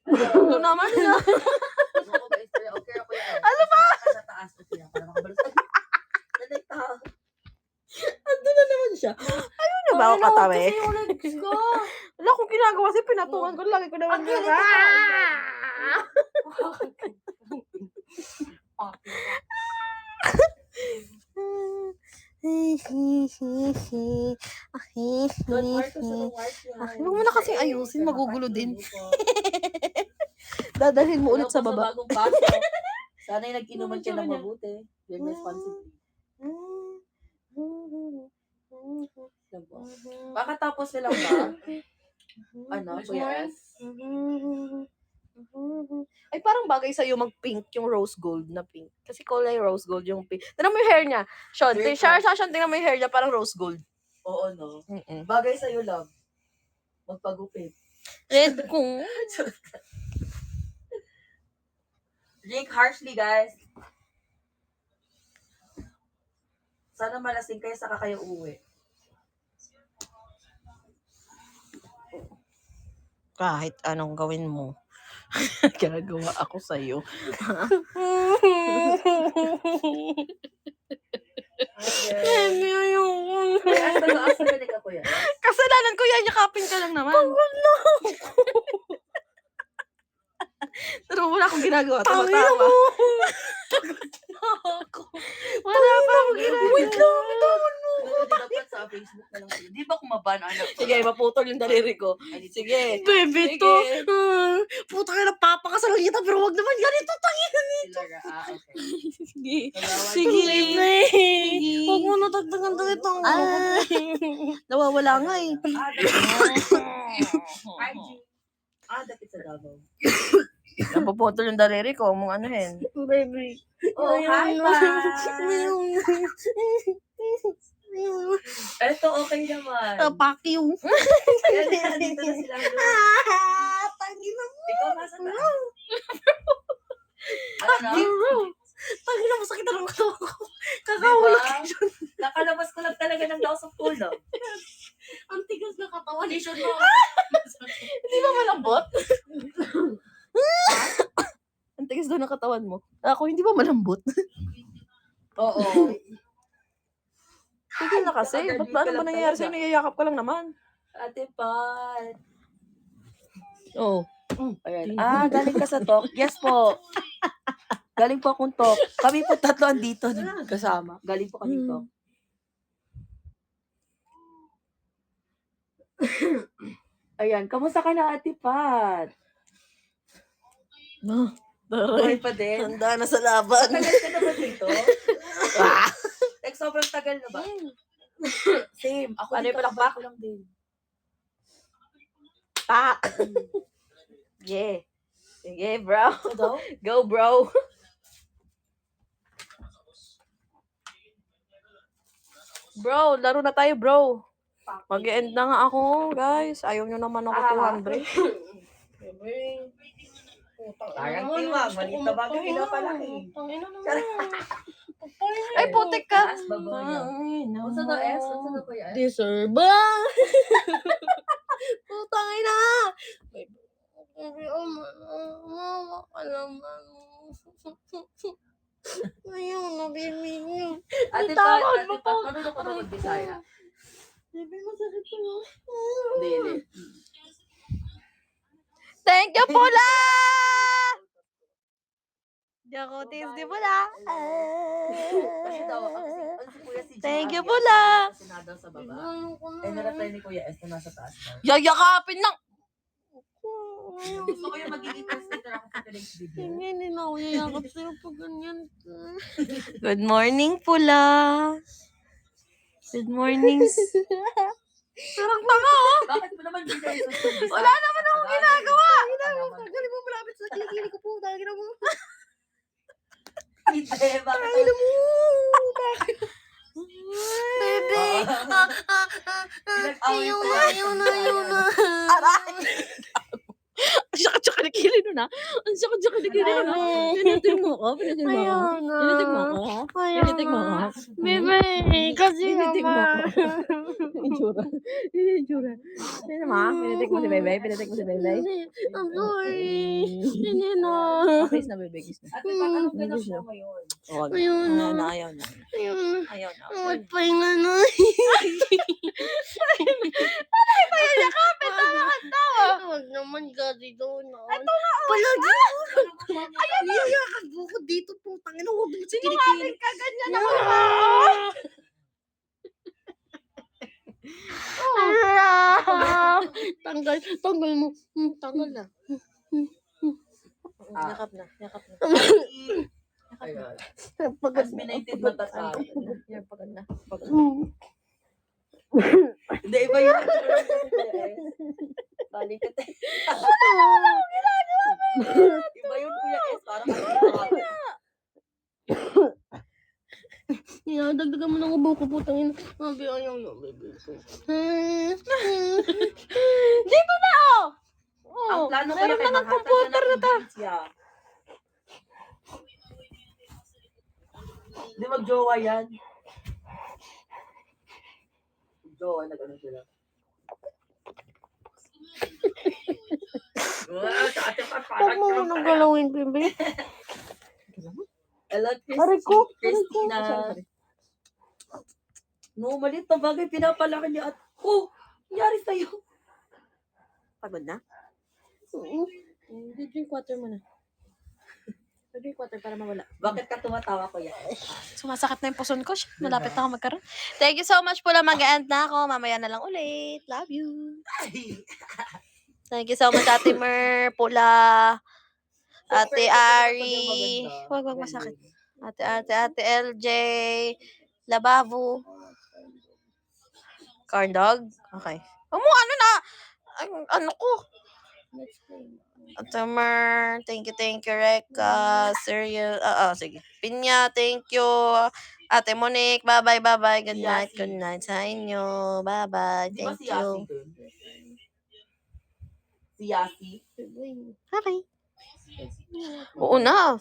Ano naman na? Ano ba? Sa taas o kaya para makabalusan. Ando na naman siya. Ayun na ba ako katawi? Wala akong ginagawa kasi pinatungan ko. Lagi ko naman huwag mo na kasing ayusin, magugulo din. Dadalhin mo ulit sa baba. Sana yung nag-inuman ka ng mabuti. Very responsible. Pakatapos nila ba? Ano? Kuya S? Ay, parang bagay sa'yo mag-pink yung rose gold na pink. Kasi kulay rose gold yung pink. Tignan mo yung hair niya. Sean, tingnan mo yung hair niya, parang rose gold. Oo, no? Bagay sa'yo, love. Magpagupit. Red kung. Drink harshly, guys. Sana malasing kayo saka kayo uwi. Kahit anong gawin mo. Gagawa ako sa'yo. Kasalanan ko yan, yakapin ka lang naman. Pero wala akong ginagawa. Tawa-tawa. Wala pa akong ginagawa. Wait lang, bitawan mo. Dapat sa Facebook na lang. Di ba kumaban, anak? Sige, maputol yung daliri ko. Sige. Bebe to. Puta ka na, papakasal kita, pero wag naman ganito, tangina nito. Sige. Sige. Huwag mo natagdagan to ito. Nawawala nga eh. Dapit sa Davao. Napuputol yung daliri ko. Mong anuhin. Baby. Oh, hi, pa. Eto, okay naman. Pakiw. Ayan, dito na sila. Tangina mo. Ikaw nasa taas. Ano? Tangina mo, sakit na lang ito ako. Kakahulog ka dyan. Nakalabas ko lang talaga ng laos of ulo. Ang tigas na katawan ni Sean mo. Hindi ba malambot? Ang tigas daw ng katawan mo. Ako, hindi ba malambot? Oo. Sige na kasi. Ba't ba ano ba nangyayari sa'yo? Niyayakap ka lang naman. Ate Pat. Oo. Ayan. Galing ka sa talk? Yes po. Galing po akong talk. Kami po tatlo andito kasama. Galing po kami talk. Ayan. Kamusta ka na, Ate Pat? Taray. Okay pa din. Handa na sa laban. Tagal ka na ba dito? Like, sobrang tagal na ba? Same. Ako Ano dito, yung palakpak? ko lang din. Pak! Yeah. Sige, bro. So daw? Go, bro. Bro, laro na tayo, bro. Mag-e-end na nga ako, guys. Ayaw nyo naman ako 200. Parang tiwag. Maliit na bagay. Pinapalaki. Ay, putik ka. Taas babaw niya. Unsa daw S? Unsa daw kuya S? Deserve. Putang ina. Ayaw na, baby niyo. Ate Pat, marunong ka ba mag-Bisaya? Baby, masakit to. Hindi. Thank you, Pula! Di ako di Pula. Kasi daw, ang si Kuya si Thank you, Jimmy, Pula. kasi na daw sa baba. Naratay ni Kuya S na nasa taas daw. Yayakapin lang. Gusto ko yung magiging consider ako sa next video. Hindi na ako yayakap sa'yo pag ganyan. Good morning, Pula. Good morning. Parang tanga, oh. Bakit mo naman bigay sa Bisaya? Wala naman akong ginagawa. Galing mo malapit sa kilikili ko po. Tangin na mo. Hindi, bakit? Bebe. Ayaw na. Aray! Ang sakit-sakit na kili nun, ha? Ang sakit-sakit na kili nun, ha? Pinitig mo ako. Pinitig mo ako. Pinitig mo ako. Pinitig mo ako. Bebe, kasi Pinitig mo ako. naman. Itsura. Itsura. Ano ma? Pinitik mo si Bebe? Pinitik mo si Bebe? I'm sorry. Mm. Hindi na. Kiss na, Bebe. Kiss na. Ate, paano ka na Kiss na. po ngayon? Oh, Ayun na. ayaw na. Ayun na. Ayaw na. Ay, pahinga na. Huwag naman gari doon. Ito nga. Palagi. Ayun na. Iyakan mo ko dito. Putang ina. Huwag mo Sinungaling ka, ganyan ako. Tanggal. Tanggal mo. Tanggal na. Yakap na. Yakap na. Ayun. Pagod Asminated mata sa akin. Yan, pagod na. Hindi, iba yun. Balikat eh. Iba yun, Kuya S. Parang Dagdagan mo ng ubo ko, putang ina. Sabi, ayaw na, baby ko. Dito na, oh! ang Oh, plano ko meron kay na nagpo-puter na ta. Hindi mag-jowa yan. Jowa, nag-ano sila. Huwag mo nang galawin, baby. Hello, Aray ko, Christina. No, maliit na bagay. Pinapalaki niya at, oh, nangyari sa'yo. Pagod na? Drink water mo na. Drink water para mawala. Bakit ka tumatawa ko yan? Sumasakit na yung puson ko. Malapit na ako magkaroon. Thank you so much po lang. Mag-end na ako. Mamaya na lang ulit. Love you. Thank you so much, Ate Mer, Pula, Ate Ari. Wag masakit. Ate LJ, Labavu. Corn dog? Okay. Ano na? Ano ko? Ate Mer, thank you, Reka. Cereal, sige. Pinya, thank you. Ate Monique, bye-bye. Good night sa inyo. Bye-bye, Di ba thank si Yasi you. dun? Si Yasi? Okay. Oo na.